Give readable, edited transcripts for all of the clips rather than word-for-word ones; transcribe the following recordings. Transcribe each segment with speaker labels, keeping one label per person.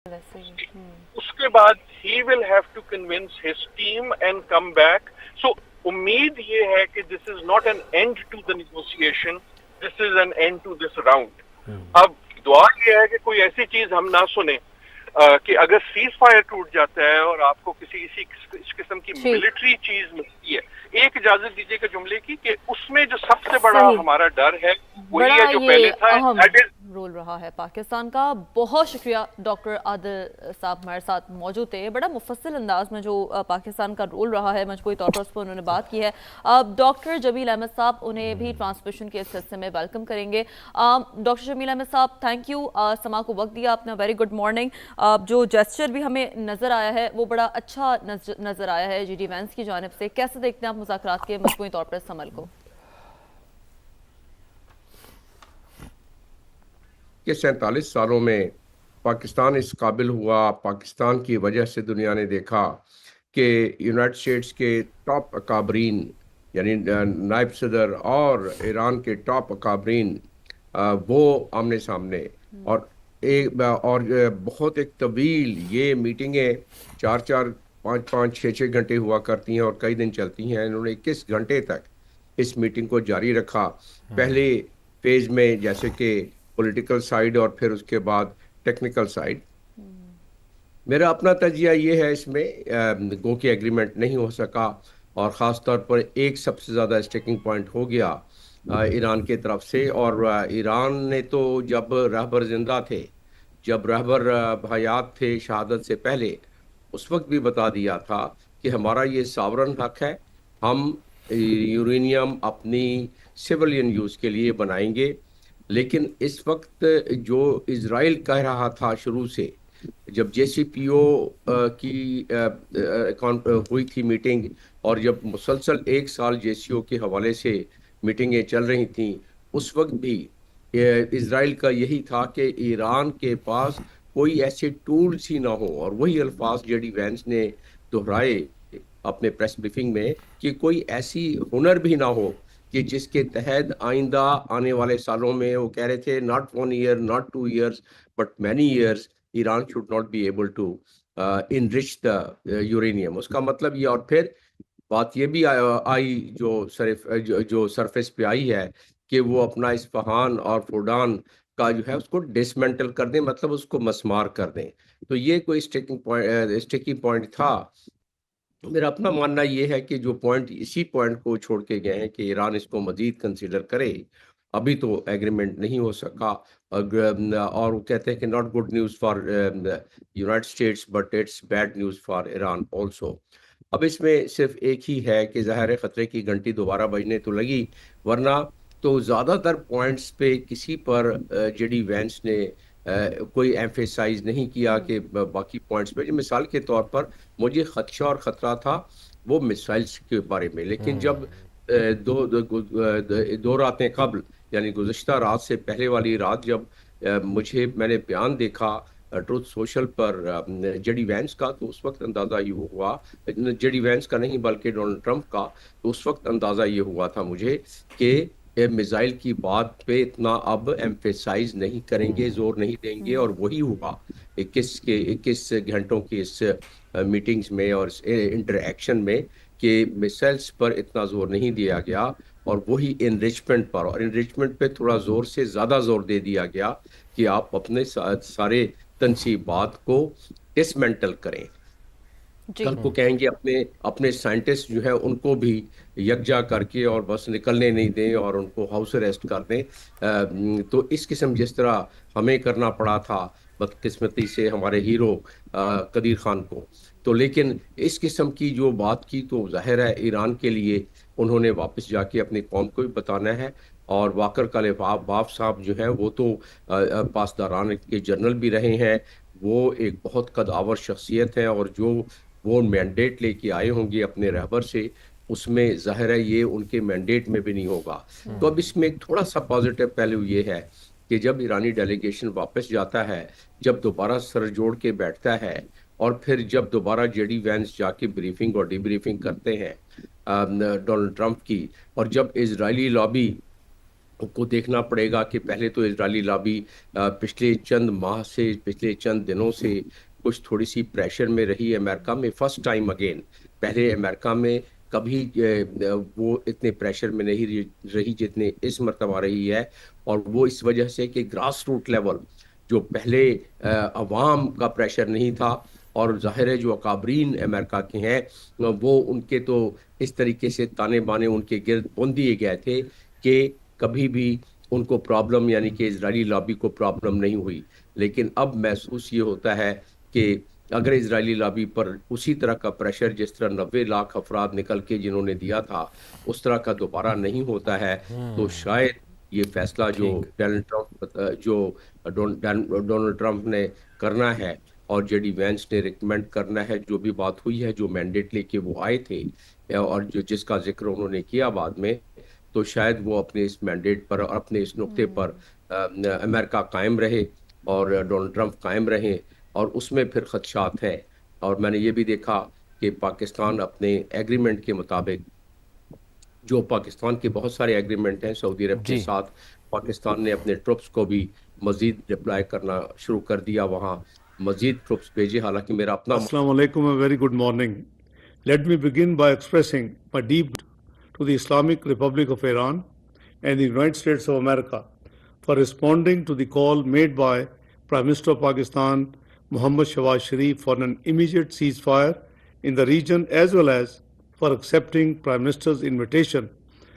Speaker 1: उसके बाद he will have to convince his team and come back. So उम्मीद ये है कि this is not an end to the negotiation, this is an end to this round. अब दुआ ये है कि कोई ऐसी चीज हम ना सुने कि अगर सीज फायर टूट जाता है और आपको किसी इस किस्म की मिलिट्री चीज मिलती है. एक इजाजत दीजिएगा जुमले की कि उसमें जो सबसे बड़ा हमारा डर है वही है जो पहले था, दैट इज
Speaker 2: रोल रहा है पाकिस्तान का. बहुत शुक्रिया डॉक्टर आदिल साहब हमारे साथ मौजूद थे. बड़ा मुफस्सिल अंदाज में जो पाकिस्तान का रोल रहा है मजबूरी तौर पर उस पर उन्होंने बात की है. डॉक्टर जमील अहमद साहब उन्हें भी ट्रांसमिशन के इस हिस्से में वेलकम करेंगे. डॉक्टर जमील अहमद साहब थैंक यू, समा को वक्त दिया आपने. Very good morning. जो जेस्चर भी हमें नज़र आया है वो बड़ा अच्छा नज़र आया है जी डी वैंस की जानिब से. कैसे देखते हैं आप मुज़ाकरात के मजबूरी तौर पर इस अमल को?
Speaker 3: कि 47 सालों में पाकिस्तान इस काबिल हुआ, पाकिस्तान की वजह से दुनिया ने देखा कि यूनाइटेड स्टेट्स के टॉप अकाबरीन यानी नायब सदर और ईरान के टॉप अकाबरीन वो आमने सामने और बहुत एक तवील ये मीटिंगें 4-4, 5-5, 6-6 घंटे हुआ करती हैं और कई दिन चलती हैं. इन्होंने 21 घंटे तक इस मीटिंग को जारी रखा. पहले फेज में जैसे कि पॉलिटिकल साइड और फिर उसके बाद टेक्निकल साइड. मेरा अपना तजिया ये है इसमें गो कि एग्रीमेंट नहीं हो सका और ख़ास तौर पर एक सबसे ज़्यादा स्टेकिंग पॉइंट हो गया ईरान की तरफ से. और ईरान ने तो जब रहबर ज़िंदा थे, जब रहबर हयात थे शहादत से पहले, उस वक्त भी बता दिया था कि हमारा ये सावरन हक है, हम यूरेनियम अपनी सिविलियन यूज़ के लिए बनाएंगे. लेकिन इस वक्त जो इज़राइल कह रहा था शुरू से, जब JCPO की हुई थी मीटिंग और जब मुसलसल 1 साल JCPO के हवाले से मीटिंगें चल रही थीं, उस वक्त भी इज़राइल का यही था कि ईरान के पास कोई ऐसे टूल्स ही ना हो. और वही अल्फाज JD वैंस ने दोहराए अपने प्रेस ब्रीफिंग में कि कोई ऐसी हुनर भी ना हो कि जिसके तहत आइंदा आने वाले सालों में, वो कह रहे थे not 1 year, not 2 years but many years, Iran should not be able to enrich the uranium. उसका मतलब ये, और फिर बात ये भी आई जो सरफेस पे आई है कि वो अपना इस्फहान और फोर्डान का जो है उसको डिसमेंटल कर दें, मतलब उसको मस्मार कर दें. तो ये कोई स्टिकी पॉइंट था. मेरा अपना मानना ये है कि जो पॉइंट इसी पॉइंट को छोड़ के गए हैं कि ईरान इसको मजीद कंसीडर करे. अभी तो एग्रीमेंट नहीं हो सका और वो कहते हैं कि not good news for United states but it's bad news for Iran also. अब इसमें सिर्फ एक ही है कि ज़ाहिर खतरे की घंटी दोबारा बजने तो लगी, वरना तो ज़्यादातर पॉइंट्स पे किसी पर JD वैंस ने कोई एम्फेसाइज नहीं किया कि बाकी पॉइंट्स पे. मिसाल के तौर पर मुझे खदशा और ख़तरा था वो मिसाइल्स के बारे में, लेकिन जब दो रातें कबल यानी गुज़श्ता रात से पहले वाली रात जब मैंने बयान देखा ट्रुथ सोशल पर JD वैंस का, तो उस वक्त अंदाज़ा ये हुआ, JD वैंस का नहीं बल्कि डोनाल्ड ट्रंप का, तो उस वक्त अंदाज़ा ये हुआ था मुझे कि मिसाइल की बात पे इतना अब एम्फेसाइज नहीं करेंगे, जोर नहीं देंगे. और वही हुआ 21 घंटों की इस मीटिंग्स में और इंटरेक्शन में कि मिसाइल्स पर इतना जोर नहीं दिया गया और वही इनरिचमेंट पर, और इनरिचमेंट पे थोड़ा जोर से ज़्यादा जोर दे दिया गया कि आप अपने सारे तनसीबात को डिसमेंटल करें. कल को कहेंगे अपने साइंटिस्ट जो है उनको भी यकजा करके और बस निकलने नहीं दें और उनको हाउस अरेस्ट कर दें. तो इस किस्म जिस तरह हमें करना पड़ा था बदकिस्मती से हमारे हीरो कदीर खान को, तो लेकिन इस किस्म की जो बात की तो जाहिर है ईरान के लिए उन्होंने वापस जाके अपनी कौम को भी बताना है. और वाकर कलिबाफ साहब जो हैं वो तो पासदारान के जनरल भी रहे हैं, वो एक बहुत कदावर शख्सियत है और जो वो मैंडेट लेके आए होंगे अपने रहबर से, उसमें ज़ाहिर है ये उनके मैंडेट में भी नहीं होगा. तो अब इसमें एक थोड़ा सा पॉजिटिव पहलू ये है कि जब ईरानी डेलीगेशन वापस जाता है, जब दोबारा सर जोड़ के बैठता है और फिर जब दोबारा JD वैंस जाके ब्रीफिंग और डिब्रीफिंग करते हैं डोनाल्ड ट्रंप की, और जब इजरायली लॉबी को देखना पड़ेगा कि पहले तो इजरायली लॉबी पिछले चंद माह से, पिछले चंद दिनों से कुछ थोड़ी सी प्रेशर में रही अमेरिका में, फर्स्ट टाइम अगेन। पहले अमेरिका में कभी वो इतने प्रेशर में नहीं रही जितने इस मरतबा रही है, और वो इस वजह से कि ग्रास रूट लेवल जो पहले अवाम का प्रेशर नहीं था, और ज़ाहिर है जो अकाबरीन अमेरिका के हैं वो उनके तो इस तरीके से ताने बाने उनके गिर्द बुन दिए गए थे कि कभी भी उनको प्रॉब्लम, यानी कि इजरायली लॉबी को प्रॉब्लम नहीं हुई। लेकिन अब महसूस ये होता है कि अगर इजरायली लॉबी पर उसी तरह का प्रेशर जिस तरह 90 लाख अफराद निकल के जिन्होंने दिया था उस तरह का दोबारा नहीं होता है, तो शायद ये फैसला जो डोनाल्ड ट्रंप ने करना है और जेडी वैंस ने रिकमेंड करना है, जो भी बात हुई है, जो मैंडेट लेके वो आए थे और जो जिसका जिक्र उन्होंने किया बाद में, तो शायद वो अपने इस मैंडेट पर और अपने इस नुक्ते पर अमेरिका कायम रहे और डोनाल्ड ट्रंप कायम रहे, और उसमें फिर खदशात है। और मैंने ये भी देखा कि पाकिस्तान अपने एग्रीमेंट के मुताबिक, जो पाकिस्तान के बहुत सारे एग्रीमेंट हैं सऊदी अरब के साथ, पाकिस्तान ने अपने ट्रुप्स को भी मजीद डिप्लॉय करना शुरू कर दिया, वहाँ मजीद ट्रुप्स भेजे। हालांकि मेरा अपना
Speaker 4: Assalamu alaikum, a very good morning. Let me begin by expressing my deep to the Islamic Republic of Iran and the United States of America for responding to the call made by Prime Minister of Pakistan, Mohammad Shahbaz Sharif, for an immediate ceasefire in the region, as well as for accepting Prime Minister's invitation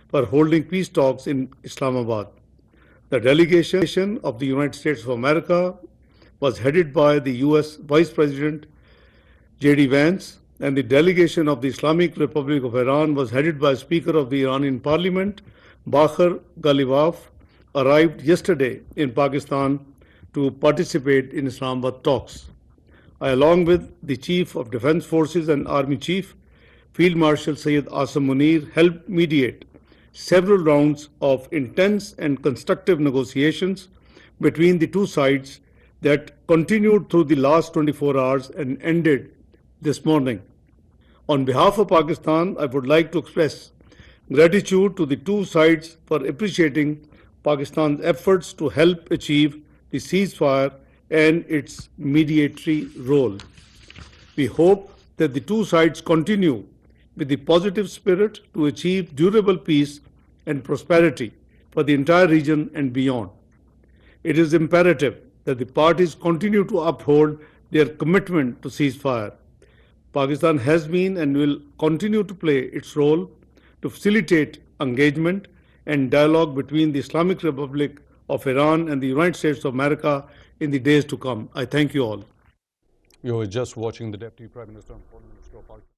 Speaker 4: for holding peace talks in Islamabad. The delegation of the United States of America was headed by the U.S. Vice President J.D. Vance, and the delegation of the Islamic Republic of Iran was headed by Speaker of the Iranian Parliament, Bakhar Ghalibaf, arrived yesterday in Pakistan to participate in Islamabad talks. I, along with the Chief of Defense Forces and Army Chief, Field Marshal Sayyid Asim Munir, helped mediate several rounds of intense and constructive negotiations between the two sides that continued through the last 24 hours and ended this morning. On behalf of Pakistan, I would like to express gratitude to the two sides for appreciating Pakistan's efforts to help achieve the ceasefire and its mediatory role. We hope that the two sides continue with the positive spirit to achieve durable peace and prosperity for the entire region and beyond. It is imperative that the parties continue to uphold their commitment to ceasefire. Pakistan has been and will continue to play its role to facilitate engagement and dialogue between the Islamic Republic of Iran and the United States of America in the days to come. I thank you all.
Speaker 5: You were just watching the Deputy Prime Minister and Foreign Minister of Pakistan.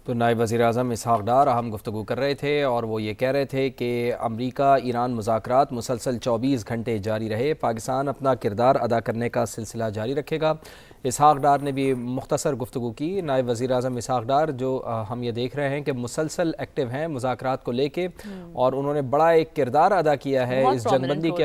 Speaker 6: تو نائب وزیر اعظم اسحاق ڈار اہم گفتگو کر رہے تھے اور وہ یہ کہہ رہے تھے کہ امریکہ ایران مذاکرات مسلسل 24 گھنٹے جاری رہے، پاکستان اپنا کردار ادا کرنے کا سلسلہ جاری رکھے گا۔ اسحاق ڈار نے بھی مختصر گفتگو کی۔ نائب وزیر اعظم اسحاق ڈار جو ہم یہ دیکھ رہے ہیں کہ مسلسل ایکٹیو ہیں مذاکرات کو لے کے، اور انہوں نے بڑا ایک کردار ادا کیا ہے اس جنگ بندی کے